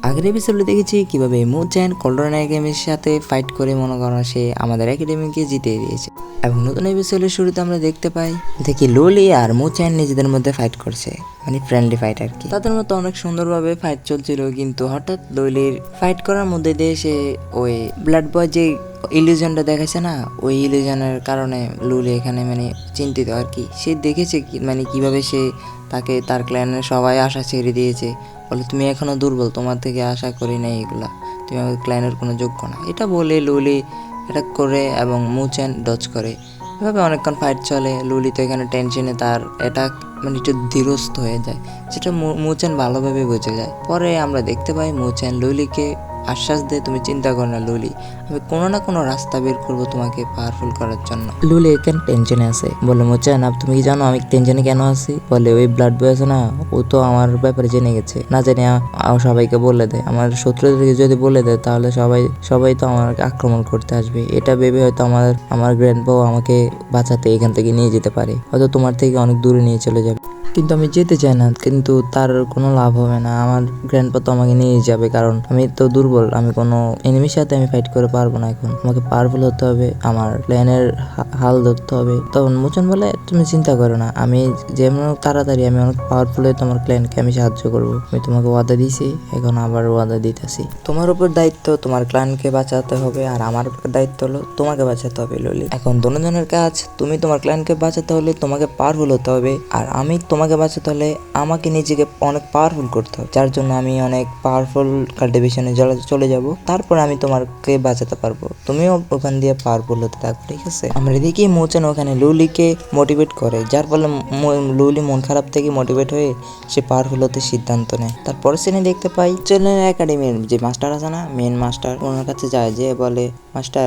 আগের এপিসোডে দেখেছি কিভাবে মুচান কল্ডন একাডেমির সাথে ফাইট করে মনে করো সে আমাদের একাডেমিকে জিতিয়ে দিয়েছে। এবং নতুন এপিসোডের শুরুতে আমরা দেখতে পাই দেখি লুলি আর মুচান নিজেদের মধ্যে ফাইট করছে, মানে ফ্রেন্ডলি ফাইট আর কি। তাদের মতো অনেক সুন্দরভাবে ফাইট চলছিল, কিন্তু হঠাৎ লুলির ফাইট করার মধ্যে দিয়ে সে ওই ব্লাড বয় যে ইলিউশনটা দেখাচ্ছে না, ওই ইলিউশনের কারণে লুলি এখানে মানে চিন্তিত আর কি। সে দেখেছে মানে কিভাবে সে তাকে তার ক্ল্যানের সবাই আশা ছেড়ে দিয়েছে, বলে তুমি এখনো দুর্বল, তোমার থেকে আশা করি না এগুলা, তুমি আমাদের ক্লায়েন্টের কোনো যোগ্য না, এটা বলে লুলি অ্যাটাক করে এবং মুচান ডজ করে। এভাবে অনেকক্ষণ ফাইট চলে। লুলি তো এখানে টেনশনে তার অ্যাটাক মানে একটু ধীরস্থ হয়ে যায়, যেটা মুচান ভালোভাবে বুঝে যায়। পরে আমরা দেখতে পাই মুচান লুলিকে আশ্বাস দেয়, তুমি চিন্তা করো না লুলি, আমি কোনো না কোনো রাস্তা বের করবো তোমাকে পাওয়ারফুল করার জন্য। লুলি এখানে টেনশনে আছে, বলে মুচান তুমি কি জানো আমি টেনশনে কেন আছি? বলে ওই ব্লাড বয় আছে না, ও তো আমার ব্যাপারে জেনে গেছে, না জানি সবাইকে বলে দেয়, আমার শত্রুদেরকে যদি বলে দেয় তাহলে সবাই তো আমাকে আক্রমণ করতে আসবে। এটা ভেবে হয়তো আমার গ্র্যান্ডপাও আমাকে বাঁচাতে এখান থেকে নিয়ে যেতে পারে, হয়তো তোমার থেকে অনেক দূরে নিয়ে চলে যাবে। কিন্তু আমি যেতে চাই না, কিন্তু তার কোনো লাভ হবে না, আমার গ্র্যান্ডপা তো আমাকে নিয়ে যাবে, কারণ আমি তো দুর্বল, আমি কোনো এনিমির সাথে আমি ফাইট করে পারবো না। এখন আমাকে পাওয়ারফুল হতে হবে, আমার প্ল্যানের হাল ধরতে হবে। তখন মুচান বলে তুমি চিন্তা করো না, আমি যেমন তাড়াতাড়ি আমি অনেক পাওয়ারফুল হয়ে তোমার ক্ল্যানকে আমি সাহায্য করবো। আমি তোমাকে ওয়াদা দিয়েছি, এখন আবার ওয়াদা দিতেছি। তোমার উপর দায়িত্ব তোমার ক্ল্যানকে বাঁচাতে হবে, আর আমার দায়িত্ব হলো তোমাকে বাঁচাতে হবে ললি। এখন দুজনের কাজ, তুমি তোমার ক্ল্যানকে বাঁচাতে হলে তোমাকে পাওয়ারফুল হতে হবে, আর আমি তোমাকে বাঁচাতে হলে আমাকে নিজেকে অনেক পাওয়ারফুল করতে হবে, যার জন্য আমি অনেক পাওয়ারফুল কাল্টিভেশনে চলে যাব, তারপর আমি তোমাকে বাঁচাতে পারবো, তুমিও ওখান দিয়ে পাওয়ারফুল হতে থাকো, ঠিক আছে? আমরা দেখি মুচান ওখানে লুলিকে মোটিভেট করে, যার ফলে লুলি মন খারাপ থেকে মোটিভেট হয়ে সে পাওয়ারফুল হতে সিদ্ধান্ত নেয়। তারপরে সিনে দেখতে পাই চেলেন একাডেমির যে মাস্টার আছে না, মেন মাস্টার, ওনার কাছে যায়, যে বলে মাস্টার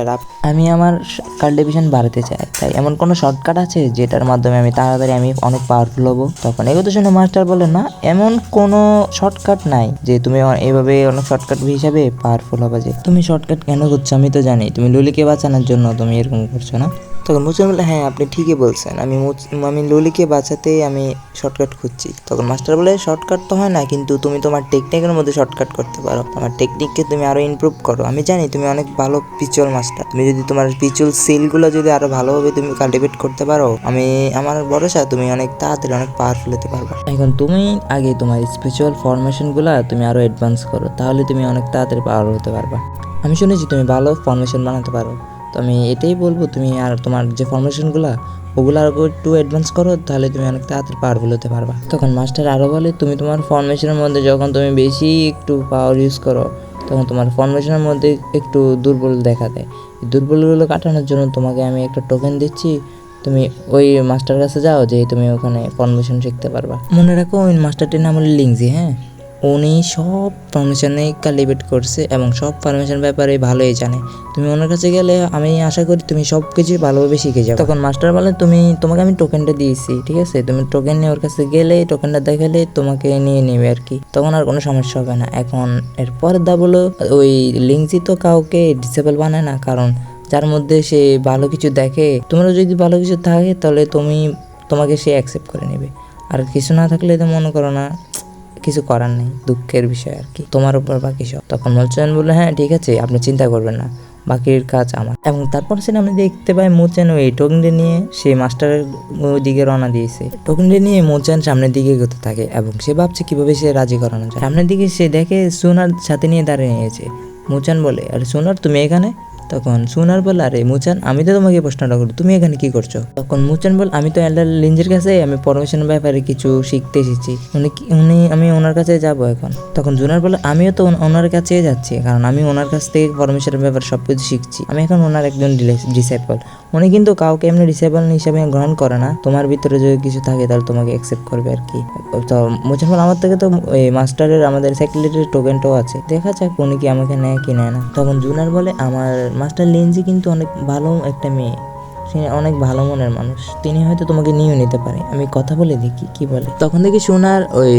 আমি আমার কাল্টিভেশন বাড়াতে চাই, তাই এমন কোনো শর্টকাট আছে যেটার মাধ্যমে আমি তাড়াতাড়ি আমি অনেক পাওয়ারফুল হবো? তখন এগোতে শুনে মাস্টার বলে না, এমন কোনো শর্টকাট নাই যে তুমি এইভাবে অনেক শর্টকাট হিসাবে পাওয়ারফুল হবে। যে তুমি শর্টকাট কেন করছো আমি তো জানি, তুমি লুলিকে বাঁচানোর জন্য তুমি এরকম করছো না। তখন মুচান বলে হ্যাঁ আপনি ঠিকই বলছেন, আমি লুলিকে বাঁচাতেই আমি শর্টকাট খুঁজছি। তখন মাস্টার বলে শর্টকাট তো হয় না, কিন্তু তুমি তোমার টেকনিকের মধ্যে শর্টকাট করতে পারো, তোমার টেকনিককে তুমি আরো ইমপ্রুভ করো। আমি জানি তুমি অনেক ভালো পিচল মাস্টার, তুমি যদি তোমার পিচল সিলগুলো যদি আরো ভালোভাবে তুমি কাল্টিভেট করতে পারো, আমার ভরসা তুমি অনেক তাড়াতাড়ি অনেক পাওয়ারফুল হতে পারবা। এখন তুমি আগে তোমার স্পিরিচুয়াল ফরমেশনগুলো তুমি আরো অ্যাডভান্স করো, তাহলে তুমি অনেক তাড়াতাড়ি পাওয়ারফুল হতে পারবা। আমি শুনেছি তুমি ভালো ফরমেশন বানাতে পারো, তো আমি এটাই বলবো তুমি আর তোমার যে ফরমেশনগুলো ওগুলো আরও একটু অ্যাডভান্স করো, তাহলে তুমি অনেক তাড়াতাড়ি পাওয়ারফুল হতে পারবা। তখন মাস্টার আরও বলে তুমি তোমার ফরমেশনের মধ্যে যখন তুমি বেশি একটু পাওয়ার ইউজ করো, তখন তোমার ফরমেশনের মধ্যে একটু দুর্বল দেখা দেয়। এই দুর্বলগুলো কাটানোর জন্য তোমাকে আমি একটা টোকেন দিচ্ছি, তুমি ওই মাস্টার কাছে যাও, যে তুমি ওখানে ফরমেশন শিখতে পারবা। মনে রাখো ওই মাস্টারটির নাম হলো লিংজি। হ্যাঁ, উনি সব ফরমেশনে কালিব্রেট করছে এবং সব ফরমেশন ব্যাপারে ভালোই জানে। তুমি ওনার কাছে গেলে আমি আশা করি তুমি সব কিছু ভালোভাবে শিখে যাও। তখন মাস্টার বলে তোমাকে আমি টোকেনটা দিয়েছি, ঠিক আছে, তুমি টোকেন নিয়ে ওর কাছে গেলে টোকেনটা দেখালে তোমাকে নিয়ে নেবে আর কি, তখন আর কোনো সমস্যা হবে না। এখন এরপর বলো ওই লিংজি তো কাউকে ডিসেবল বানায় না, কারণ যার মধ্যে সে ভালো কিছু দেখে, তোমারও যদি ভালো কিছু থাকে তাহলে তোমাকে সে অ্যাকসেপ্ট করে নেবে, আর কিছু না থাকলে তো মনে করো না কিছু করার নেই, দুঃখের বিষয় আর কি, তোমার উপর বাকি সব। তখন মুচান বললো হ্যাঁ ঠিক আছে, আপনি চিন্তা করবেন না, বাকির কাজ আমার। এবং তারপর সে আমি দেখতে পাই মুচান ওই টোকেনটা নিয়ে সে মাস্টারের দিকে রওনা দিয়েছে। টোকেনটা নিয়ে মুচান সামনের দিকে এগোতে থাকে এবং সে ভাবছে কিভাবে সে রাজি করানো যায়। সামনের দিকে সে দেখে সুনার সাথে নিয়ে দাঁড়িয়ে নিয়েছে। মুচান বলে আরে সুনার তুমি এখানে? তখন সুনার বলে আরে মুচান আমি তো তোমাকে প্রশ্নটা করি, তুমি এখানে কি করছো? তখন মুচান বল আমি তো এল্ডার লিঞ্জের কাছে আমি পরমিশনের ব্যাপারে কিছু শিখতে এসেছি, আমি ওনার কাছে যাব এখন। তখন জুনার বলে আমিও তো ওনার কাছে যাচ্ছি, কারণ আমি ওনার কাছ থেকে পরমিশনের ব্যাপারে সবকিছু শিখছি, আমি এখন ওনার একজন ডিসাইপল। উনি কিন্তু কাউকে এমনি ডিসেবল হিসাবে গ্রহণ করে না, তোমার ভিতরে যদি কিছু থাকে তাহলে তোমাকে অ্যাকসেপ্ট করবে আর কি। তো মুচান বল আমার থেকে তো এই মাস্টারের আমাদের সেক্রেটারির টোকেনটাও আছে, দেখা যাক উনি কি আমাকে নেয় কি নেয় না। তখন জুনার বলে আমার মাস্টার লিঞ্জি কিন্তু অনেক ভালো একটা মেয়ে, সে অনেক ভালো মনের মানুষ, তিনি হয়তো তোমাকে নিয়েও নিতে পারে, আমি কথা বলে দেখি কি বলে। তখন দেখি সোনার ওই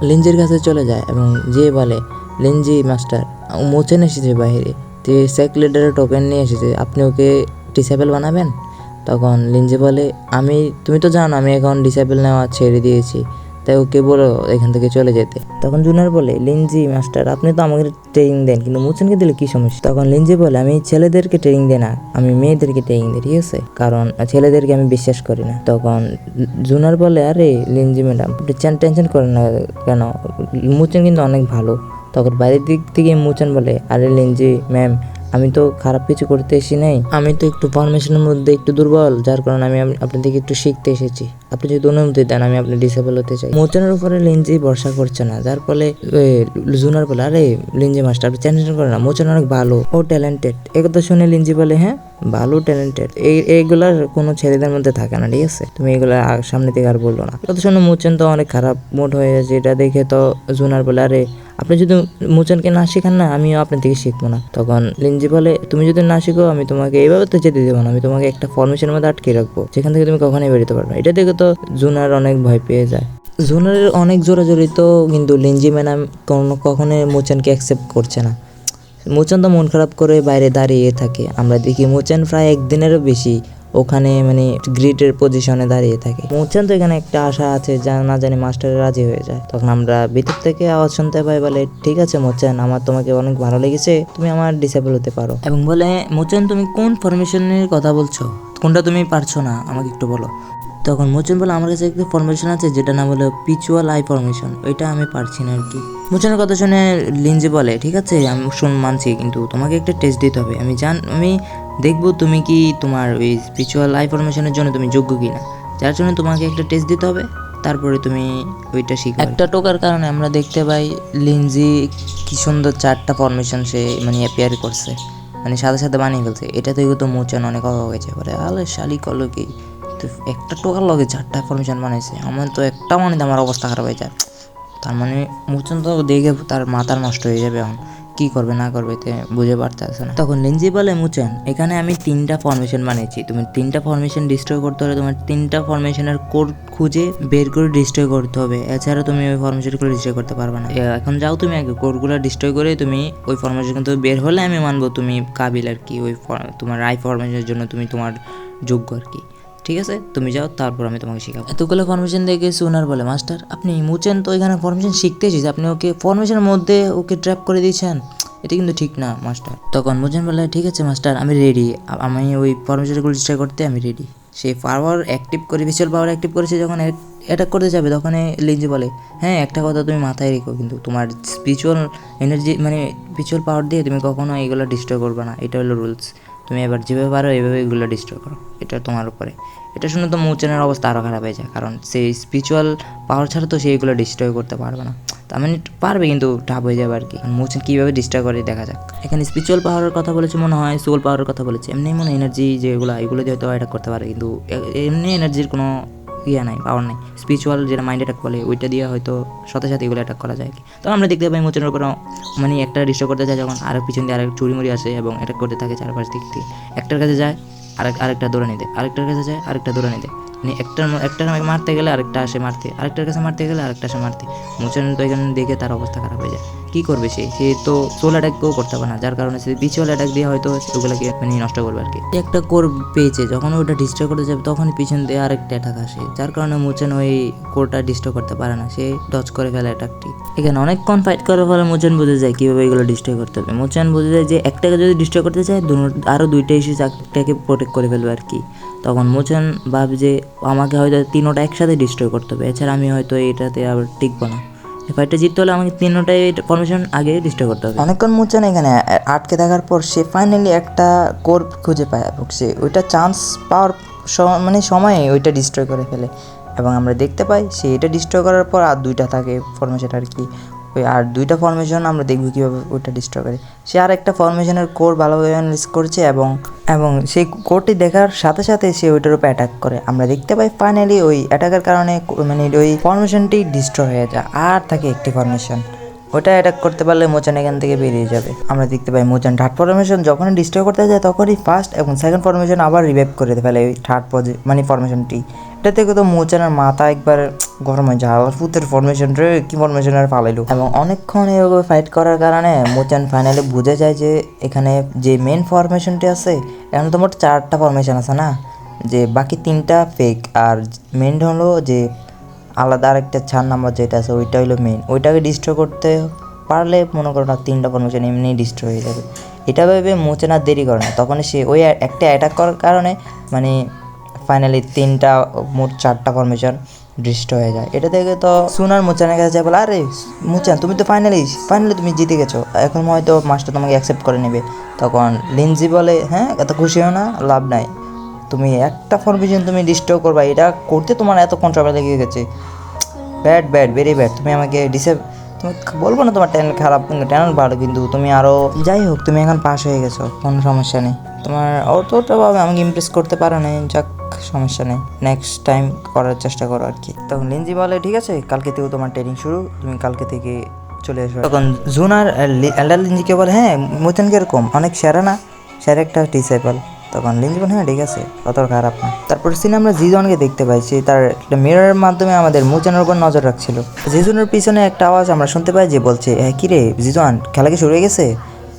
লিঞ্জির কাছে চলে যায় এবং যে বলে লিঞ্জি মাস্টার মুচান এসেছে বাইরে, যে সেক্রেটারির টোকেন নিয়ে এসেছে, আপনি ওকে ডিসেবল বানাবেন? তখন লিঞ্জি বলে তুমি তো জানো আমি এখন ডিসেবল নেওয়া ছেড়ে দিয়েছি, তাই ওকে বলো এখান থেকে চলে যেতে। তখন জুনিয়র বলে, লিনজি মাস্টার আপনি তো আমাকে ট্রেনিং দেন, কিন্তু মুচেনকে দিলে কি সমস্যা? তখন লিনজি বলে, আমি ছেলেদেরকে ট্রেনিং দিই না, আমি মেয়েদেরকে ট্রেনিং দিই, ঠিক আছে, কারণ ছেলেদেরকে আমি বিশ্বাস করি না। তখন জুনিয়র বলে, আরে লিনজি ম্যাডাম আপনি টেনশন করেন না কেন, মুচেন কিন্তু অনেক ভালো। তখন বাইরের দিক থেকে মুচেন বলে, আরে লিনজি ম্যাম আমি তো খারাপ কিছু করতে এসেছি নাই, আমি তো একটু ফরমেশনের মধ্যে একটু দুর্বল, যার কারণে আমি আপনার থেকে একটু শিখতে এসেছি, আপনি যদি অনুমতি দেন আমি আপনি ডিসেবল হতে চাই। মোচনের উপরে লিনজি ভরসা করছে না, যার ফলে জুনার বলে, আরে লিনজি মাস্টার আপনি টেনশন করেন না, মোচন অনেক ভালো, ও ট্যালেন্টেড। এই কথা শুনে লিনজি বলে, হ্যাঁ ভালো ট্যালেন্টেড, এইগুলার কোনো ছেলেদের মধ্যে থাকে না, ঠিক আছে, তুমি এগুলা সামনে থেকে আর বললো না। কথা শুনে মোচন তো অনেক খারাপ মুড হয়ে যাচ্ছে, এটা দেখে তো জুনার বলে, আরে আপনি যদি মুচনকে না শেখান না আমিও আপনার থেকে শিখবো না। তখন লিনজি বলে, তুমি যদি না শিখো আমি তোমাকে এইভাবে তো যেতে দেবো না, আমি তোমাকে একটা ফরমেশনের মধ্যে আটকে রাখবো, যেখান থেকে তুমি কখনোই বেরোতে পারবে না। এটা দেখে তো জুনার অনেক ভয় পেয়ে যায়। জুনারের অনেক জোরাজোরি তো, কিন্তু লিনজি ম্যাডাম কখনোই মোচনকে অ্যাকসেপ্ট করছে না। মোচন তো মন খারাপ করে বাইরে দাঁড়িয়ে থাকে, আমরা দেখি মোচন প্রায় একদিনেরও বেশি ওখানে মানে গ্রিডের পজিশনে দাঁড়িয়ে থাকে। মোচন তো এখানে একটা আশা আছে যা না জানি মাস্টারে রাজি হয়ে যায়। তখন আমরা ভিতর থেকে আওয়াজ শুনতে পাই, বলে, ঠিক আছে মোচন আমার তোমাকে অনেক ভালো লেগেছে, তুমি আমার ডিসেবল হতে পারো। এবং বলে, মোচন তুমি কোন ফরমেশনের কথা বলছো, কোনটা তুমি পারছো না আমাকে একটু বলো। তখন মোচন বলে, আমার কাছে একটা ফরমেশন আছে যেটা নাম হলো পিচুয়াল আই ফরমেশন, ওইটা আমি পারছি না আর কি। মোচনের কথা শুনে লিনজি বলে, ঠিক আছে আমি মানছি, কিন্তু তোমাকে একটা টেস্ট দিতে হবে, আমি দেখবো তুমি কি তোমার ওই পিচুয়াল আই ফরমেশনের জন্য তুমি যোগ্য কিনা, যার জন্য তোমাকে একটা টেস্ট দিতে হবে, তারপরে তুমি ওইটা শিখবে। একটা টোকার কারণে আমরা দেখতে পাই লিনজি কি সুন্দর 4টা ফরমেশন সে মানে অ্যাপিয়ার করছে, মানে সাথে সাথে বানিয়ে ফেলছে। এটা থেকে তো মোচন অনেক অবাক হয়েছে, বলে, আলে শালি করলো কি, তো একটা টোকার লগে 4টা ফরমেশন বানাইছে, আমার তো একটা মানে আমার অবস্থা খারাপ হয়ে যায়। তার মানে মুচন তো দেখে তার মাথার নষ্ট হয়ে যাবে, এখন কি করবে না করবে তে বুঝে পারতেছে না। তখন লিনজি বলে, মুচেন এখানে আমি 3টা ফরমেশন বানিয়েছি, তুমি 3টা ফরমেশন ডিস্ট্রয় করতে হলে তোমার 3টা ফরমেশনের কোড খুঁজে বের করে ডিস্ট্রয় করতে হবে, এছাড়া তুমি ওই ফরমেশনগুলো ডিস্ট্রয় করতে পারবে না। এখন যাও তুমি আগে কোডগুলো ডিস্ট্রয় করে তুমি ওই ফরমেশন কিন্তু বের হলে আমি মানবো তুমি কাবিল আর কি, ওই তোমার আই ফরমেশনের জন্য তুমি তোমার যোগ্য আর কি, ঠিক আছে তুমি যাও, তারপর আমি তোমাকে শেখাবো। এতগুলো ফরমেশন দেখে সুনার বলে, মাস্টার আপনি মুচেন তো এখানে ফরমেশন শিখতে এসেছে, আপনি ওকে ফরমেশনের মধ্যে ওকে ট্র্যাপ করে দিয়েছেন, এটা কিন্তু ঠিক না মাস্টার। তখন মুচেন বলে, ঠিক আছে মাস্টার আমি রেডি, আমি ওই ফরমেশনগুলো ডিস্ট্রয় করতে আমি রেডি। সে পাওয়ার অ্যাক্টিভ করে, ভিজুয়াল পাওয়ার অ্যাক্টিভ করেছে, যখন অ্যাটাক করতে যাবে তখন লিনজি বলে, হ্যাঁ একটা কথা তুমি মাথায় রেখো, কিন্তু তোমার স্পিরিচুয়াল এনার্জি মানে স্পিরিচুয়াল পাওয়ার দিয়ে তুমি কখনো এইগুলো ডিস্ট্রয় করবে না, এটা হলো রুলস, তুমি এবার যেভাবে পারো এইভাবে এগুলো ডিস্ট্রয় করো, এটা তোমার উপরে। এটা শুনে তো মুচেনের অবস্থা আরও খারাপ হয়ে যায়, কারণ সেই স্পিরিচুয়াল পাওয়ার ছাড়া তো সে এগুলো ডিস্ট্রয় করতে পারবে না, তার মানে পারবে কিন্তু টাফ হয়ে যাবে আর কি। মুচেন কীভাবে ডিস্ট্রয় করে দেখা যাক। এখানে স্পিরিচুয়াল পাওয়ারের কথা বলেছে মনে হয়, সোল পাওয়ারের কথা বলেছে, এমনি মনে এনার্জি যেগুলো এগুলো দিয়ে হয়তো অ্যাটাক করতে পারে, কিন্তু এমনি এনার্জির কোনো নাই, পাওয়ার নাই। স্পিরিচুয়াল যেটা মাইন্ড অ্যাটাক বলে ওইটা দিয়ে হয়তো সাথে সাথে এগুলো অ্যাটাক করা যায় কি। তো আমরা দেখতে পাই মুচেনের উপর মানে একটা ডিস্ট্রয় করতে যায়, যখন আরেক পিছন দিয়ে আরেক চুরিমুড়ি আসে এবং অ্যাটাক করতে থাকে চারপাশ দিক থেকে, একটার কাছে যায় আরেকটা দৌড়ে নিতে, আরেকটার কাছে যায় আরেকটা দৌড়ে নিতে, মানে একটার মারতে গেলে আরেকটা আসে মারতে, আরেকটার কাছে মারতে গেলে আরেকটা আসে মারতে। মুচেন তো এখানে দেখে তার অবস্থা খারাপ হয়ে যায়, কী করবে সে তো সোল অ্যাটাকও করতে পারে না, যার কারণে সে পিছুয়াল অ্যাটাক দিয়ে হয়তো ওগুলোকে মানে নষ্ট করবে আর কি। একটা কোর পেয়েছে, যখন ওটা ডিস্ট্রয় করতে যাবে তখনই পিছন দিয়ে আরেকটা অ্যাটাক আসে, যার কারণে মুচেন ওই কোরটা ডিস্ট্রয় করতে পারে না, সে ডজ করে ফেলে অ্যাটাকটি। এখানে অনেকক্ষণ ফাইট করার ফলে মুচেন বুঝে যায় কীভাবে এগুলো ডিস্ট্রয় করতে হবে। মুচেন বুঝে যায় যে একটাকে যদি ডিস্ট্রয় করতে চায় আরও 2টা এসে একটাকে প্রোটেক্ট করে ফেলবে আর কি। তখন মুচেন ভাবে যে আমাকে হয়তো 3টা একসাথে ডিস্ট্রয় করতে হবে, এছাড়া আমি হয়তো এটাতে আবার টিকবো না, এই ফাইটটা জিততে হলে আমাকে 3টাই ফরমেশন আগে ডিস্ট্রয় করতে হবে। অনেকক্ষণ মুচেন এখানে আটকে থাকার পর সে ফাইনালি একটা কোর খুঁজে পায় এবং সে ওইটা চান্স পাওয়ার মানে সময়ে ওইটা ডিস্ট্রয় করে ফেলে, এবং আমরা দেখতে পাই সে এটা ডিস্ট্রয় করার পর আর 2টা থাকে ফরমেশন আর কি। ওই আর 2টা ফরমেশন আমরা দেখব কীভাবে ওইটা ডিস্ট্রয় করে। সে আর একটা ফরমেশনের কোর ভালোভাবে অ্যানালাইজ করছে এবং সেই কোরটি দেখার সাথে সাথে সে ওইটার উপর অ্যাটাক করে। আমরা দেখতে পাই ফাইনালি ওই অ্যাটাকের কারণে মানে ওই ফরমেশনটি ডিস্ট্রয় হয়ে যায়, আর থাকে একটি ফরমেশন, ওটা অ্যাটাক করতে পারলে মোচান এখান থেকে বেরিয়ে যাবে। আমরা দেখতে পাই মোচান থার্ড ফরমেশন যখনই ডিস্ট্রয় করতে যায় তখনই ফার্স্ট এবং সেকেন্ড ফরমেশন আবার রিভাইভ করে ফেলে ওই থার্ড মানে ফরমেশনটি। এটা থেকে তো মোচানের মাথা একবার গরম হয়ে যায়, আবার ফুতের ফরমেশন রে কি ফরমেশনের ফালাইলো। এবং অনেকক্ষণ এভাবে ফাইট করার কারণে মোচান ফাইনালি বুঝে যায় যে এখানে যে মেন ফরমেশনটি আছে, এখানে তো মোট 4টা ফরমেশন আছে না, যে বাকি 3টা ফেক, আর মেন হলো যে আলাদা আরেকটা 4 নাম্বার যেটা আছে ওইটা হলো মেইন, ওইটাকে ডিস্ট্রয় করতে পারলে মনে করো না 3টা ফরমেশন এমনি ডিস্ট্রয় হয়ে যাবে। এটা ভেবে মোচেন আর দেরি করে না, তখন সে ওই একটা অ্যাটাক করার কারণে মানে ফাইনালি 3টা মোট 4টা ফরমেশন ডিস্ট্রয় হয়ে যায়। এটা থেকে তো সুনার মোচানের কাছে বলে, আরে মোচান তুমি তো ফাইনালি তুমি জিতে গেছো, এখন হয়তো মাস্টার তোমাকে অ্যাকসেপ্ট করে নেবে। তখন লিনজি বলে, হ্যাঁ এত খুশি হও না, লাভ নাই, তুমি একটা ফরমেশন তুমি ডিস্ট্রয় করবা, এটা করতে তোমার এত কন্ট্রোভার্সি লেগে গেছে, ব্যাড ভেরি ব্যাড, তুমি আমাকে তুমি বলবো না তোমার ট্যালেন্ট খারাপ, ট্যালেন্ট ভালো, কিন্তু তুমি আরও যাই হোক তুমি এখন পাস হয়ে গেছো, কোনো সমস্যা নেই, তোমার অতটাভাবে আমাকে ইমপ্রেস করতে পারো না, যাক সমস্যা নেই, নেক্সট টাইম করার চেষ্টা করো আর কি। তখন লিনজি বলে, ঠিক আছে কালকে থেকে তোমার ট্রেনিং শুরু, তুমি কালকে থেকে চলে এসো। তখন জুন আর এল্ডার লিনজিকে বলে, হ্যাঁ মোচেন কিরকম, অনেক সেরা না, সেরা একটা ডিসেবল। তখন লিনজি বলে, হ্যাঁ ঠিক আছে, অত খারাপ না। তারপর সিনে আমরা জিজনকে দেখতে পাই, সে তার একটা মিররের মাধ্যমে আমাদের মোচেনের উপর নজর রাখছিল। জিজনের পিছনে একটা আওয়াজ আমরা শুনতে পাই যে বলছে, হ্যাঁ কিরে জিজন, খেলা কি শুরু হয়ে গেছে?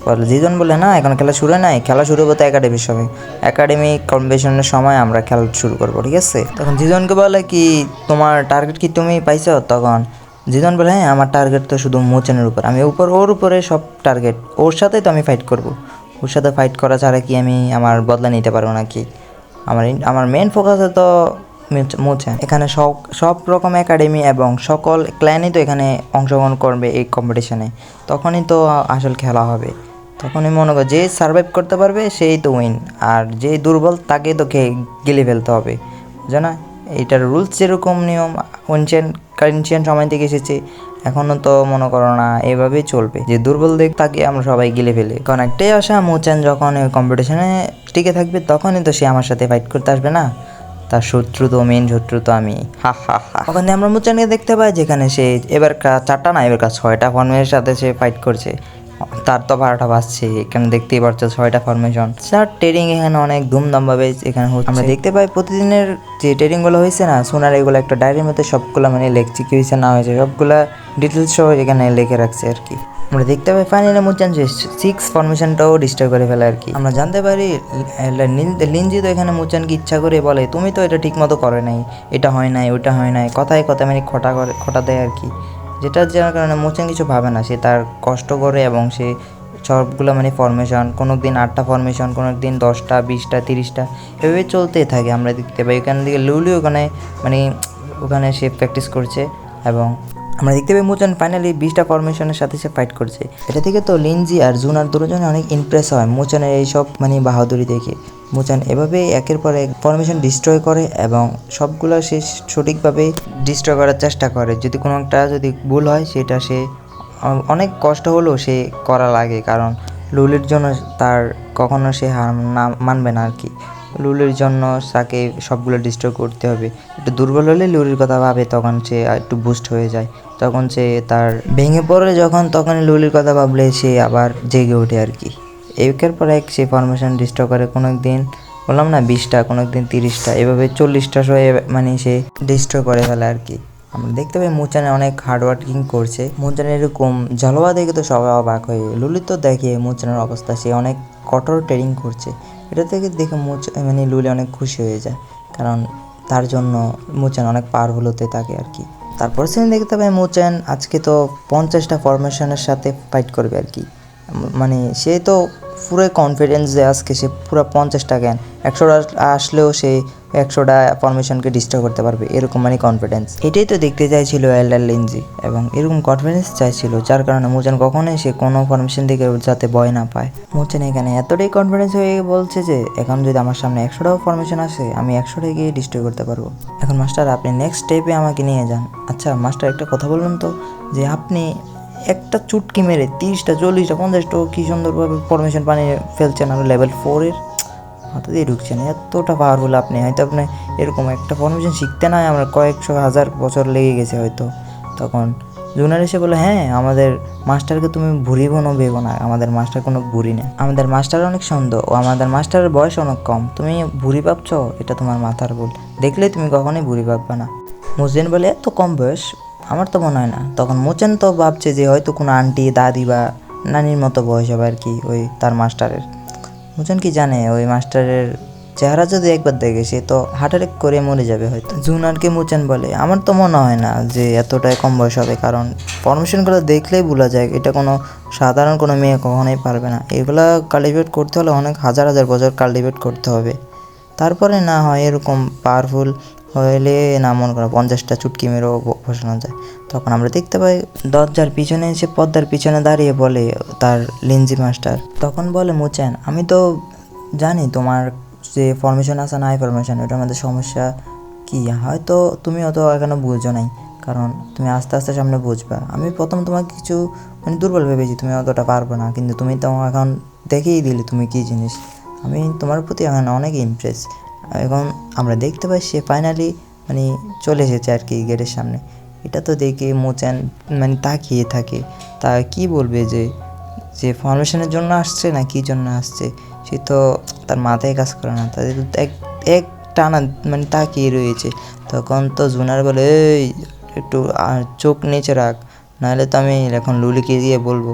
বলে জিজন বলে, না এখন খেলা শুরু হয় নাই, খেলা শুরু হতে একাডেমির সময়, একাডেমি কম্পিটিশনের সময় আমরা খেলা শুরু করবো, ঠিক আছে? তখন জিজনকে বলে কি, তোমার টার্গেট কি তুমি পাইছো? তখন জিজন বলে, হ্যাঁ আমার টার্গেট তো শুধু মোচেনের উপর, আমি ওর উপরে সব টার্গেট, ওর সাথেই তো আমি ফাইট করব, ওর সাথে ফাইট করা ছাড়া কি আমি আমার বদলা নিতে পারবো নাকি? আমার মেন ফোকাসে তো মোচেন। এখানে সব রকম একাডেমি এবং সকল ক্ল্যানই তো এখানে অংশগ্রহণ করবে এই কম্পিটিশনে, তখনই তো আসল খেলা হবে, তখনই মনে করো যে সার্ভাইভ করতে পারবে সেই তো উইন, আর যে দুর্বল তাকে তো গিলে ফেলতে হবে, জানা? এইটার রুলস যেরকম নিয়ম এনশিয়েন্ট সময় থেকে এসেছে, এখনও তো মনে করো না এভাবেই চলবে, যে দুর্বল দিক তাকে আমরা সবাই গিলে ফেলে। কারণ একটাই আশা, মোচেন যখন এই কম্পিটিশনে টিকে থাকবে তখনই তো সে আমার সাথে ফাইট করতে আসবে না, তার মেন শত্রু তো আমি, হা হা হা। ওখানে আমরা মোচানকে দেখতে পাই যেখানে সে এবার 4টা না, এবার 6টা ফর্মের সাথে সে ফাইট করছে, তার তো 12টা বাজছে, এখানে দেখতেই পাচ্ছ 6টা ফরমেশন। স্যার ট্রেডিং এখানে অনেক ধুমধামভাবে এখানে হচ্ছে, আমরা দেখতে পাই প্রতিদিনের যে ট্রেডিংগুলো হয়েছে না, সোনার এগুলো একটা ডায়েরির মধ্যে সবগুলো মানে লেখছে, কি হয়েছে না হয়েছে সবগুলা ডিটেলস সহ এখানে লিখে রাখছে আর কি। আমরা দেখতে পাই ফাইনালি মোচান যে 6 ফরমেশনটাও ডিস্টার্ব করে ফেলে আর কি। আমরা জানতে পারি লিনজি তো এখানে মোচানকে ইচ্ছা করে বলে, তুমি তো এটা ঠিক মতো করে নাই, এটা হয় নাই, ওইটা হয় নাই, কথায় মানে খোটা দেয় আর কি, যেটা যার কারণে মোচেন কিছু ভাবে না, সে তার কষ্ট করে এবং সে সবগুলো মানে ফরমেশন, কোনো দিন 8টা ফরমেশন, কোনো দিন 10টা 20টা 30টা এভাবে চলতেই থাকে। আমরা দেখতে পাই এখান থেকে লুলি ওখানে সে প্র্যাকটিস করছে, এবং আমরা দেখতে পাই মোচেন ফাইনালি 20টা ফরমেশনের সাথে সে ফাইট করছে। এটা থেকে তো লিনজি আর জুনার দুজনে অনেক ইমপ্রেস হয় মোচেনের এইসব মানে বাহাদুরি দেখে। মোচান এভাবে একের পর এক ফরমেশন ডিস্ট্রয় করে এবং সবগুলো সে সঠিকভাবে ডিস্ট্রয় করার চেষ্টা করে, যদি কোনো একটা যদি ভুল হয় সেটা সে অনেক কষ্ট হলেও সে করা লাগে, কারণ লুলির জন্য তার কখনো সে হার না মানবে না আর কি। লুলির জন্য তাকে সবগুলো ডিস্ট্রয় করতে হবে, একটু দুর্বল হলে লুলির কথা ভাবে, তখন সে একটু বুস্ট হয়ে যায়, তখন সে তার ভেঙে পড়ে তখন লুলির কথা ভাবলে সে আবার জেগে ওঠে আর কি। একের পর এক সে ফরমেশন ডিস্ট্রয় করে, কোনো একদিন বললাম না 20টা, কোনো একদিন 30টা, এভাবে 40টা মানে সে ডিস্ট্রয় করে ফেলে আর কি। আমরা দেখতে পাই মোচানে অনেক হার্ডওয়ার্কিং করছে, মোচানের এরকম জালোয়া দেখে তো সবাই অবাক হয়ে, লুলি তো দেখে মোচানের অবস্থা, সে অনেক কঠোর ট্রেনিং করছে, এটা থেকে দেখে মানে লুলি অনেক খুশি হয়ে যায়, কারণ তার জন্য মোচান অনেক পাওয়ারফুল হতে থাকে আর কি। তারপর সেদিন দেখতে পাই মোচান আজকে তো 50টা ফরমেশনের সাথে ফাইট করবে আর কি, মানে সে তো পুরো কনফিডেন্স যে আজকে সে পুরো 50টা জ্ঞান 100টা আসলেও সে 100টা ফরমেশনকে ডিস্ট্রয় করতে পারবে, এরকম মানে কনফিডেন্স। এটাই তো দেখতে চাইছিল এল্ডার লিনজি, এবং এরকম কনফিডেন্স চাইছিল, যার কারণে মোচান কখনোই সে কোনো ফরমেশন থেকে যাতে ভয় না পায়। মোচান এখানে এতটাই কনফিডেন্স হয়ে বলছে যে এখন যদি আমার সামনে 100টাও ফরমেশন আসে আমি 100টাকে ডিস্ট্রয় করতে পারবো। এখন মাস্টার আপনি নেক্সট স্টেপে আমাকে নিয়ে যান। আচ্ছা মাস্টার একটা কথা বলুন তো, যে আপনি একটা চুটকি মেরে 30টা 40টা 50টা কি সুন্দরভাবে ফরমেশন বানিয়ে ফেলছেন, আর লেভেল 4-এর হাতে দিয়ে ঢুকছেন, এতটা পাওয়ারফুল আপনি, হয়তো আপনি এরকম একটা ফরমেশন শিখতে নয় আমরা কয়েকশো হাজার বছর লেগে গেছে হয়তো। তখন জুনার এসে বলে, হ্যাঁ আমাদের মাস্টারকে তুমি ভুরি ভেবো না, আমাদের মাস্টার কোনো ভুরি না, আমাদের মাস্টার অনেক সুন্দর, ও আমাদের মাস্টারের বয়স অনেক কম, তুমি ভুরি ভাবছ, এটা তোমার মাথার ভুল, দেখলে তুমি কখনোই ভুরি ভাববে না। মুসলিন বলে, এত কম বয়স, আমার তো মনে হয় না। তখন মোচেন তো ভাবছে যে হয়তো কোনো আন্টি দাদি বা নানির মতো বয়স হবে আর কি ওই তার মাস্টারের। মোচেন কি জানে ওই মাস্টারের চেহারা যদি একবার দেখে সে তো হার্ট অ্যাটাক করে মরে যাবে হয়তো। জুনারকে মুচান বলে, আমার তো মনে হয় না যে এতটাই কম বয়স হবে, কারণ ফরমেশনগুলো দেখলেই বোঝা যায় এটা কোনো সাধারণ কোনো মেয়ে কখনোই পারবে না। এগুলো কাল্টিভেট করতে হলে অনেক হাজার হাজার বছর কাল্টিভেট করতে হবে, তারপরে না হয় এরকম পাওয়ারফুল হলে না মনে করো 50টা চুটকি মেরেও বসানো যায়। তখন আমরা দেখতে পাই দরজার পিছনে এসে পর্দার পিছনে দাঁড়িয়ে বলে তার লিনজি মাস্টার, তখন বলে মুচান আমি তো জানি তোমার যে ফরমেশন আছে না হাই ফরমেশন, ওটার মধ্যে সমস্যা কী, হয়তো তুমি অত এখনো বুঝো নাই, কারণ তুমি আস্তে আস্তে সামনে বুঝবা। আমি প্রথম তোমাকে কিছু মানে দুর্বল ভেবেছি, তুমি অতটা পারবে না, কিন্তু তুমি তো এখন দেখেই দিলে তুমি কী জিনিস। আমি তোমার প্রতি এখন অনেক ইমপ্রেস। এখন আমরা দেখতে পাই সে ফাইনালি মানে চলে এসেছে আর কি গেটের সামনে। এটা তো দেখে মোচান মানে তাকিয়ে থাকে, তা কি বলবে যে যে ফরমেশনের জন্য আসছে না কী জন্য আসছে, সে তো তার মাথায় কাজ করে না, তাদের এক এক টানা মানে তাকিয়ে রয়েছে। তখন তো জুনার বলে এই একটু চোখ নিচে রাখ, নাহলে তো আমি এখন লুলিকে গিয়ে বলবো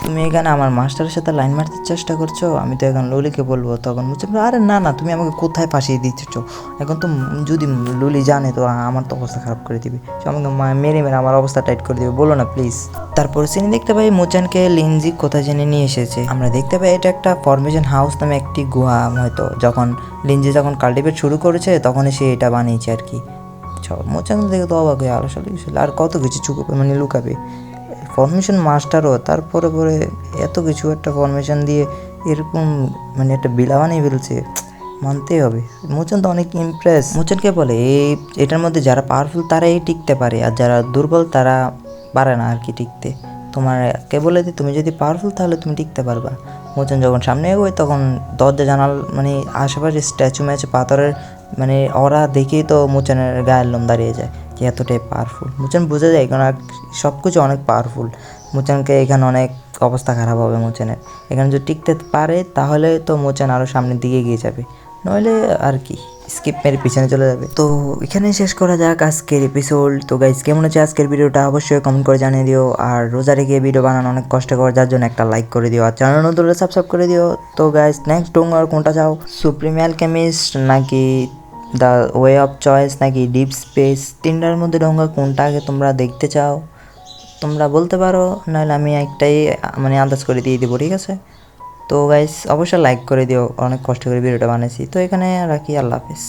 তুমি এখানে আমার মাস্টারের সাথে লাইন মারতে চেষ্টা করছো, আমি তো এখন লুলিকে বলবো। তখন বলছে আরে না না, তুমি আমাকে কোথায় ফাঁসিয়ে দিচ্ছ, এখন তো যদি লুলি জানে তো আমার তো অবস্থা খারাপ করে দিবে, সে আমাকে মেরে মেরে আমার অবস্থা টাইট করে দিবে, বলো না প্লিজ। তারপর সিনে দেখতে পাই মোচানকে লিনজি কোথায় জেনে নিয়ে এসেছে। আমরা দেখতে পাই এটা একটা ফরমেশন হাউস নামে একটি গুহা, হয়তো যখন লিনজি যখন কাল্টিভেট শুরু করেছে তখনই সে এটা বানিয়েছে আর কি। মোচান দেখে তো অবাক হয়ে আলো সালি আর কত কিছু চুকাবে মানে লুকাবে, ফরমেশন মাস্টারও তারপরে পরে এত কিছু একটা ফরমেশন দিয়ে এরকম মানে একটা বিলা বানিয়ে ফেলছে, মানতেই হবে। মোচান তো অনেক ইমপ্রেস। মোচানকে বলে এটার মধ্যে যারা পাওয়ারফুল তারাই টিকতে পারে, আর যারা দুর্বল তারা পারে না আর কি টিকতে। তোমাকে বলে দিই তুমি যদি পাওয়ারফুল তাহলে তুমি টিকতে পারবা। মোচান যখন সামনে এগোয় তখন দরজা জানাল মানে আশেপাশে স্ট্যাচু ম্যাচু পাথরের মানে ওরা দেখেই তো মোচানের গায়ের লোম দাঁড়িয়ে যায় যে এতটাই পাওয়ারফুল। মোচান বোঝা যায় কারণ সব কিছু অনেক পাওয়ারফুল। মোচানকে এখানে অনেক অবস্থা খারাপ হবে মোচানের, এখানে যদি টিকতে পারে তাহলে তো মোচান আরও সামনের দিকে এগিয়ে যাবে, নইলে আর কি স্কিপ মেরে পিছনে চলে যাবে। তো এখানে শেষ করা যাক আজকের এপিসোড। তো গাইস কেমন হচ্ছে আজকের ভিডিওটা অবশ্যই কমেন্ট করে জানিয়ে দিও, আর রোজা রেখে ভিডিও বানানো অনেক কষ্টকর, যার জন্য একটা লাইক করে দিও, আর চ্যানেল নতুন হলে সাবস্ক্রাইব করে দিও। তো গাইস নেক্সট ডোঙ্গার কোনটা চাও, সুপ্রিম অ্যালকেমিস্ট নাকি দ্য ওয়ে অফ চয়েস নাকি ডিপ স্পেস, তিনটার মধ্যে ডোঙ্গা কোনটা আগে তোমরা দেখতে চাও তোমরা বলতে পারো, নাহলে আমি একটাই মানে আন্দাজ করে দিয়ে দেবো, ঠিক আছে। তো গাইস অবশ্যই লাইক করে দিও, অনেক কষ্ট করে ভিডিওটা বানিয়েছি। তো এখানে রাখি, আল্লাহ হাফেজ।